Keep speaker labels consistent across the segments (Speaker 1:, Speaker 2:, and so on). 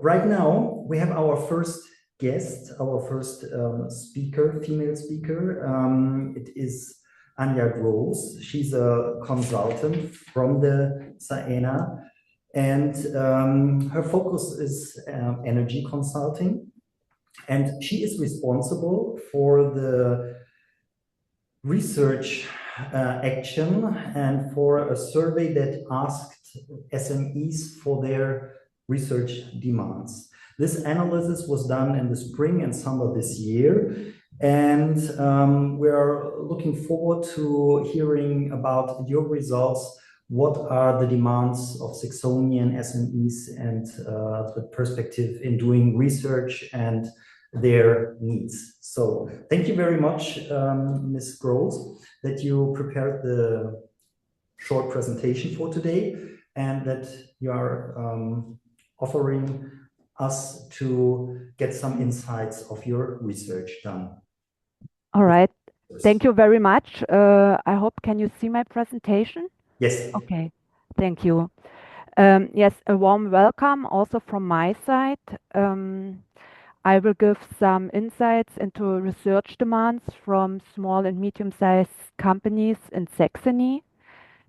Speaker 1: right now we have our first guest, our first speaker, female speaker. It is Anja. She's a consultant from the SAENA, and her focus is energy consulting. And she is responsible for the research action and for a survey that asked SMEs for their research demands. This analysis was done in the spring and summer this year, and we are looking forward to hearing about your results. What are the demands of Saxonian SMEs and the perspective in doing research and their needs? So thank you very much, Ms. Gross, that you prepared the short presentation for today and that you are offering us to get some insights of your research done.
Speaker 2: All right. Thank you very much. I hope, can you see my presentation?
Speaker 1: Yes.
Speaker 2: Okay. Thank you. Yes, a warm welcome also from my side. I will give some insights into research demands from small and medium-sized companies in Saxony.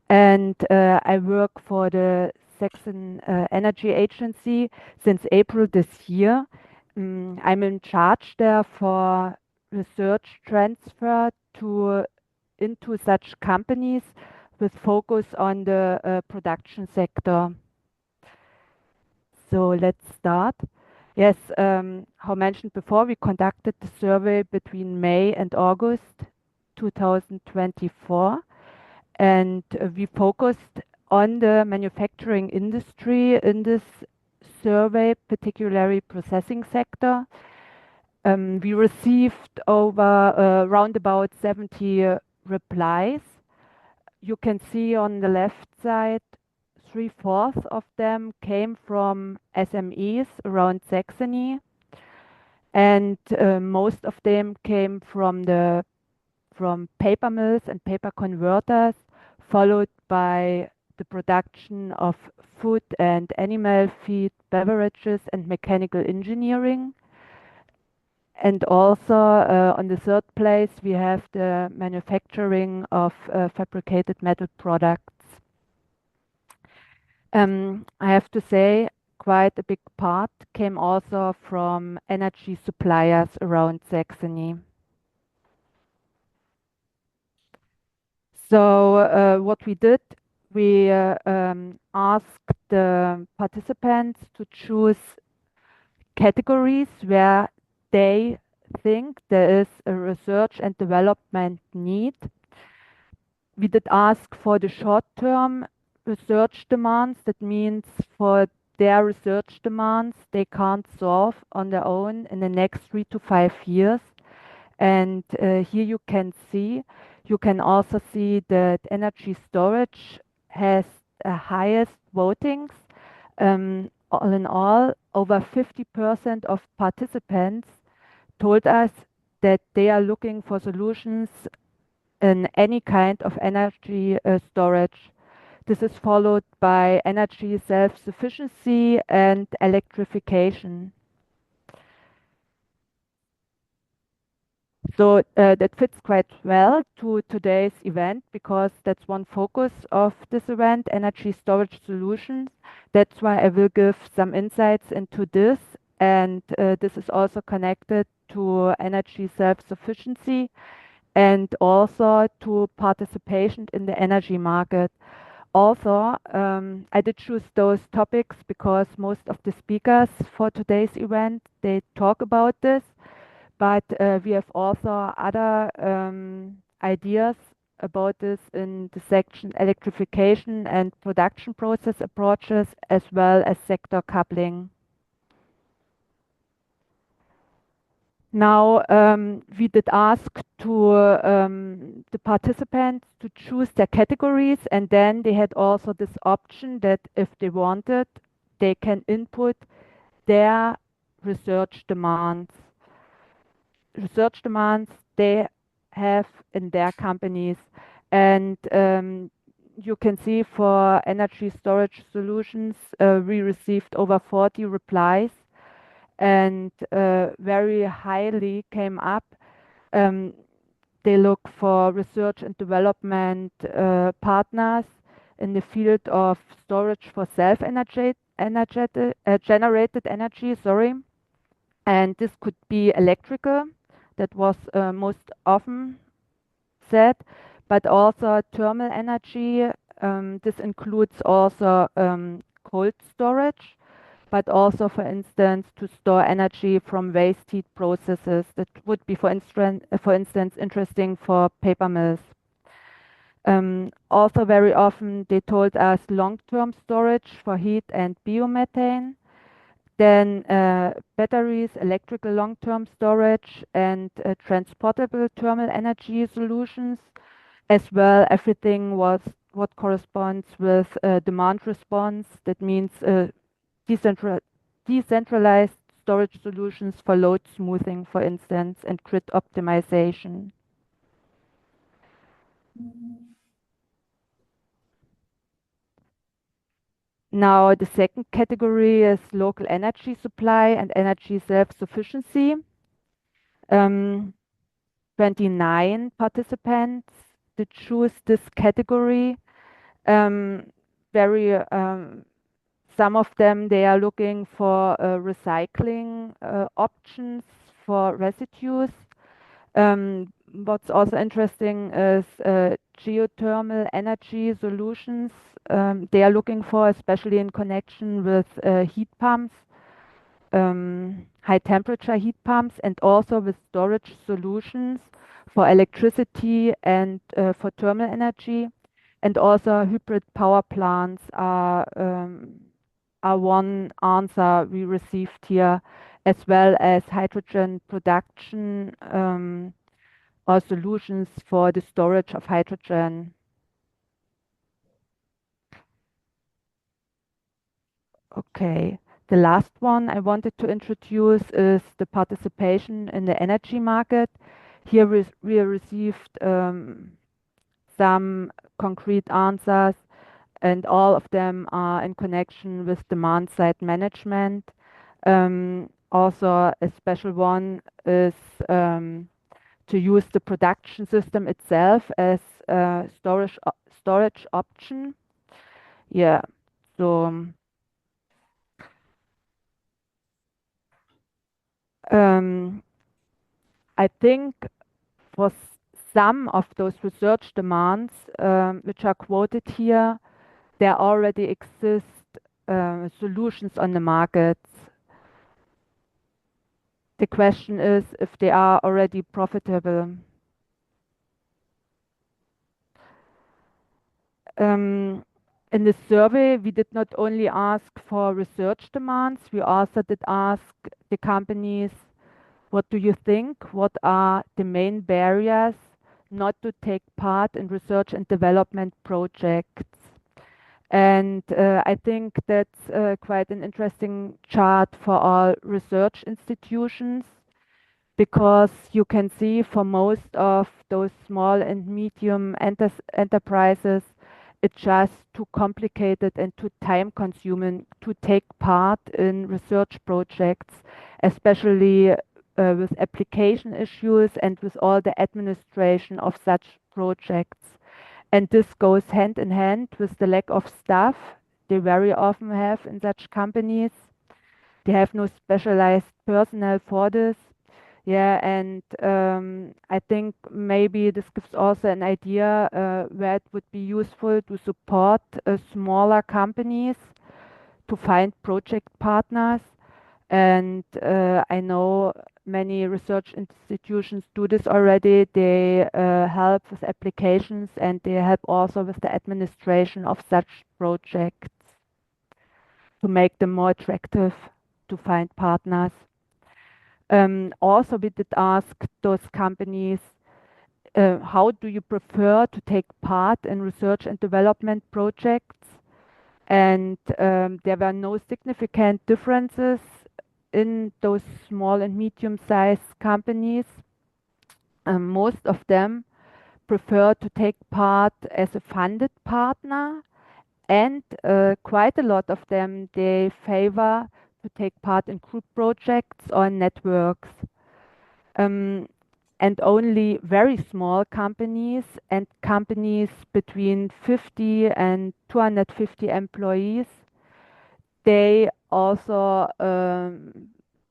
Speaker 2: And I work for the Saxon Energy Agency since April this year. I'm in charge there for research transfer into such companies with focus on the production sector. So let's start. Yes, how mentioned before, we conducted the survey between May and August 2024, and we focused on the manufacturing industry in this survey, particularly processing sector. We received over round about 70 replies. You can see on the left side, 3/4 of them came from SMEs around Saxony, and most of them came from paper mills and paper converters, followed by the production of food and animal feed, beverages, and mechanical engineering. And also on the third place, we have the manufacturing of fabricated metal products. I have to say, quite a big part came also from energy suppliers around Saxony. So what we did, we asked the participants to choose categories where they think there is a research and development need. We did ask for the short-term research demands. That means for their research demands they can't solve on their own in the next 3 to 5 years. And here you can also see that energy storage has the highest votings. All in all, over 50% of participants told us that they are looking for solutions in any kind of energy storage. This is followed by energy self-sufficiency and electrification. So that fits quite well to today's event, because that's one focus of this event, energy storage solutions. That's why I will give some insights into this, and this is also connected to energy self-sufficiency and also to participation in the energy market. Also, I did choose those topics because most of the speakers for today's event, they talk about this, but we have also other ideas about this in the section electrification and production process approaches, as well as sector coupling. Now, we did ask to the participants to choose their categories, and then they had also this option that if they wanted, they can input their research demands. Research demands they have in their companies. And you can see for energy storage solutions, we received over 40 replies. and very highly came up. They look for research and development partners in the field of storage for generated energy, sorry. And this could be electrical, that was most often said, but also thermal energy. This includes also cold storage, but also, for instance, to store energy from waste heat processes. That would be, for instance, interesting for paper mills. Also, very often they told us long-term storage for heat and biomethane. Then batteries, electrical long-term storage, and transportable thermal energy solutions, as well. Everything was what corresponds with demand response. That means decentralized storage solutions for load smoothing, for instance, and grid optimization. Now, the second category is local energy supply and energy self-sufficiency. 29 participants to choose this category. Some of them, they are looking for recycling options for residues. What's also interesting is geothermal energy solutions. They are looking for, especially in connection with heat pumps, high temperature heat pumps, and also with storage solutions for electricity and for thermal energy. And also hybrid power plants are one answer we received here, as well as hydrogen production or solutions for the storage of hydrogen. Okay, the last one I wanted to introduce is the participation in the energy market. Here we received some concrete answers, and all of them are in connection with demand side management. Also, a special one is to use the production system itself as a storage option. Yeah, so I think for some of those research demands which are quoted here, there already exist solutions on the markets. The question is if they are already profitable. In the survey, we did not only ask for research demands, we also did ask the companies, what do you think? What are the main barriers not to take part in research and development projects? And I think that's quite an interesting chart for all research institutions, because you can see for most of those small and medium enterprises, it's just too complicated and too time consuming to take part in research projects, especially with application issues and with all the administration of such projects. And this goes hand in hand with the lack of staff they very often have in such companies. They have no specialized personnel for this. Yeah, and I think maybe this gives also an idea where it would be useful to support smaller companies to find project partners. And I know many research institutions do this already. They help with applications, and they help also with the administration of such projects to make them more attractive to find partners. Also, we did ask those companies, how do you prefer to take part in research and development projects? And there were no significant differences in those small and medium-sized companies. Most of them prefer to take part as a funded partner, and quite a lot of them, they favor to take part in group projects or networks. And only very small companies and companies between 50 and 250 employees, they also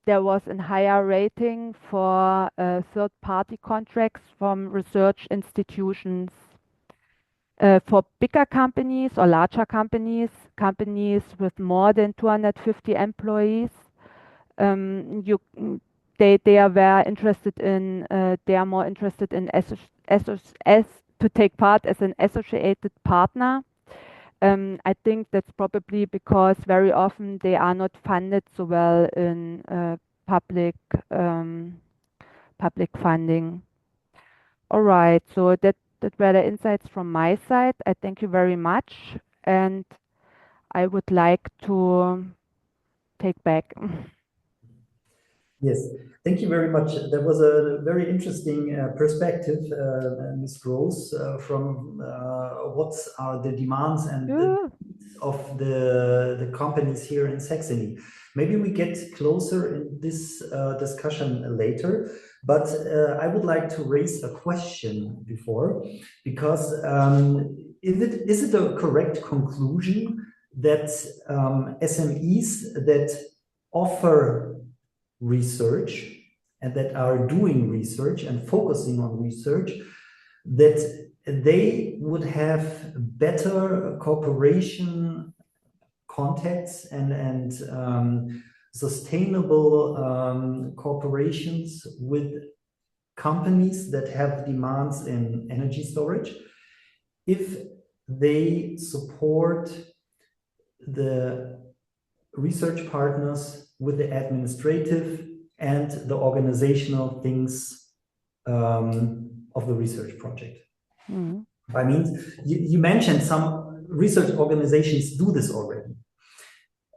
Speaker 2: there was a higher rating for third-party contracts from research institutions. For bigger companies or larger companies, companies with more than 250 employees, they are very interested in they are more interested in to take part as an associated partner. I think that's probably because very often they are not funded so well in public public funding. All right, so that were the insights from my side. I thank you very much, and I would like to take back.
Speaker 1: Yes, thank you very much. That was a very interesting perspective, Ms. Gross, from what are the demands and the needs of the companies here in Saxony. Maybe we get closer in this discussion later, but I would like to raise a question before, because is it a correct conclusion that SMEs that offer research and that are doing research and focusing on research, that they would have better cooperation contacts and sustainable cooperations with companies that have demands in energy storage if they support the research partners with the administrative and the organizational things of the research project.
Speaker 2: Mm.
Speaker 1: I mean, you mentioned some research organizations do this already.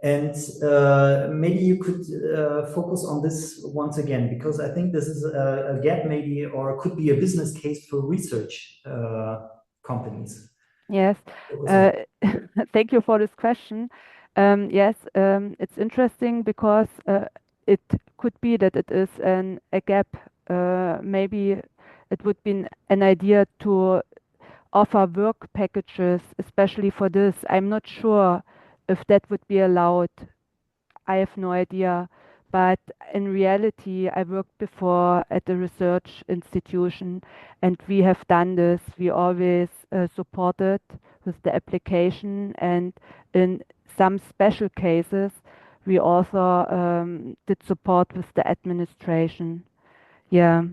Speaker 1: And maybe you could focus on this once again, because I think this is a gap maybe, or could be a business case for research companies.
Speaker 2: Yes, thank you for this question. Yes, it's interesting because it could be that it is a gap. Maybe it would be an idea to offer work packages, especially for this. I'm not sure if that would be allowed. I have no idea. But in reality, I worked before at a research institution, and we have done this. We always supported with the application, and in some special cases, we also did support with the administration. Yeah,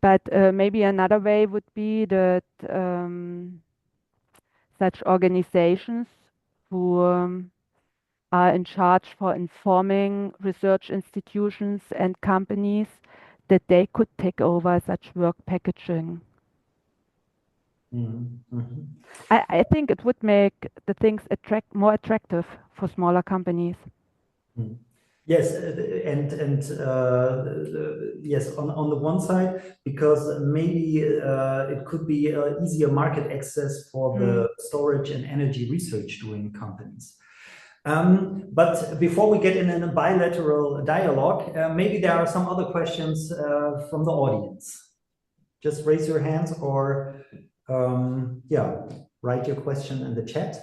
Speaker 2: but maybe another way would be that such organizations who are in charge for informing research institutions and companies that they could take over such work packaging.
Speaker 1: Mm-hmm.
Speaker 2: I think it would make the things more attractive for smaller companies.
Speaker 1: Mm. Yes, yes, on the one side, because maybe it could be easier market access for the storage and energy research doing companies. But before we get in a bilateral dialogue, maybe there are some other questions from the audience. Just raise your hands or yeah, write your question in the chat.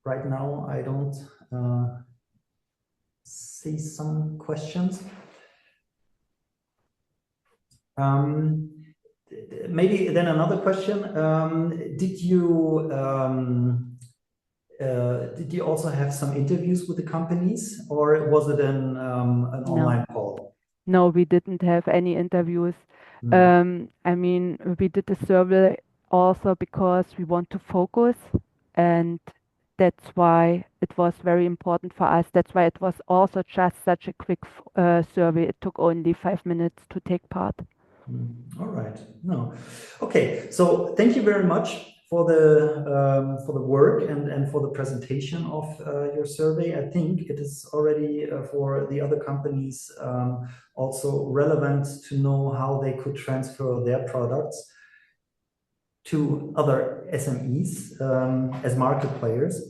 Speaker 1: Right now, I don't see some questions. Maybe then another question. Did you also have some interviews with the companies, or was it an online call?
Speaker 2: No, we didn't have any interviews. I mean, we did a survey also because we want to focus, and that's why it was very important for us. That's why it was also just such a quick survey. It took only 5 minutes to take part.
Speaker 1: All right. No. Okay. So thank you very much for the work and for the presentation of your survey. I think it is already for the other companies also relevant to know how they could transfer their products to other SMEs as market players.